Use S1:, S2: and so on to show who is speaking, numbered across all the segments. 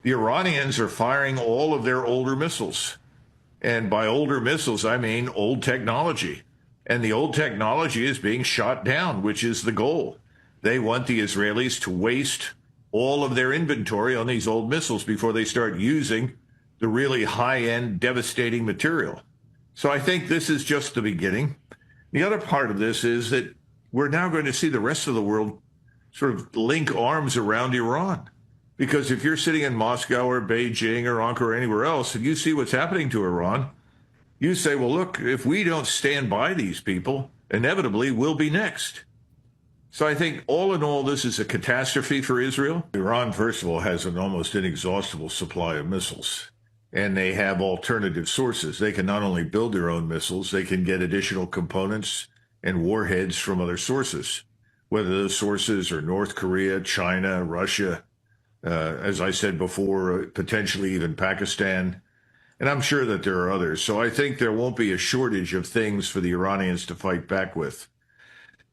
S1: The Iranians are firing all of their older missiles. And by older missiles, I mean old technology. And the old technology is being shot down, which is the goal. They want the Israelis to waste all of their inventory on these old missiles before they start using the really high-end, devastating material. So I think this is just the beginning. The other part of this is that we're now going to see the rest of the world sort of link arms around Iran. Because if you're sitting in Moscow or Beijing or Ankara or anywhere else, and you see what's happening to Iran, you say, well, look, if we don't stand by these people, inevitably we'll be next. So I think all in all, this is a catastrophe for Israel. Iran, first of all, has an almost inexhaustible supply of missiles, and they have alternative sources. They can not only build their own missiles, they can get additional components and warheads from other sources, whether those sources are North Korea, China, Russia, as I said before, potentially even Pakistan. And I'm sure that there are others. So I think there won't be a shortage of things for the Iranians to fight back with.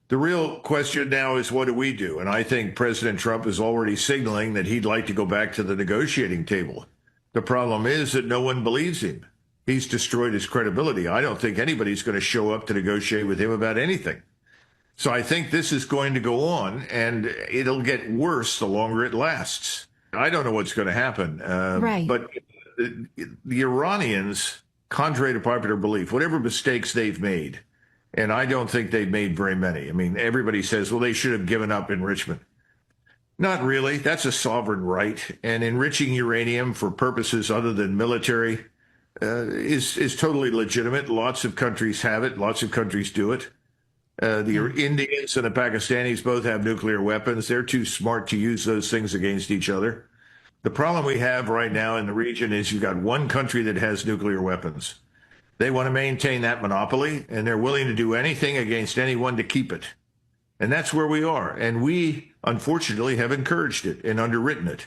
S1: The real question now is, what do we do? And I think President Trump is already signaling that he'd like to go back to the negotiating table. The problem is that no one believes him. He's destroyed his credibility. I don't think anybody's going to show up to negotiate with him about anything. So I think this is going to go on, and it'll get worse the longer it lasts. I don't know what's going to happen.
S2: Right.
S1: But the Iranians, contrary to popular belief, whatever mistakes they've made, and I don't think they've made very many. I mean, everybody says, well, they should have given up enrichment. Not really. That's a sovereign right. And enriching uranium for purposes other than military is totally legitimate. Lots of countries have it. Lots of countries do it. The Indians and the Pakistanis both have nuclear weapons. They're too smart to use those things against each other. The problem we have right now in the region is you've got one country that has nuclear weapons. They want to maintain that monopoly, and they're willing to do anything against anyone to keep it. And that's where we are. And we, unfortunately, have encouraged it and underwritten it.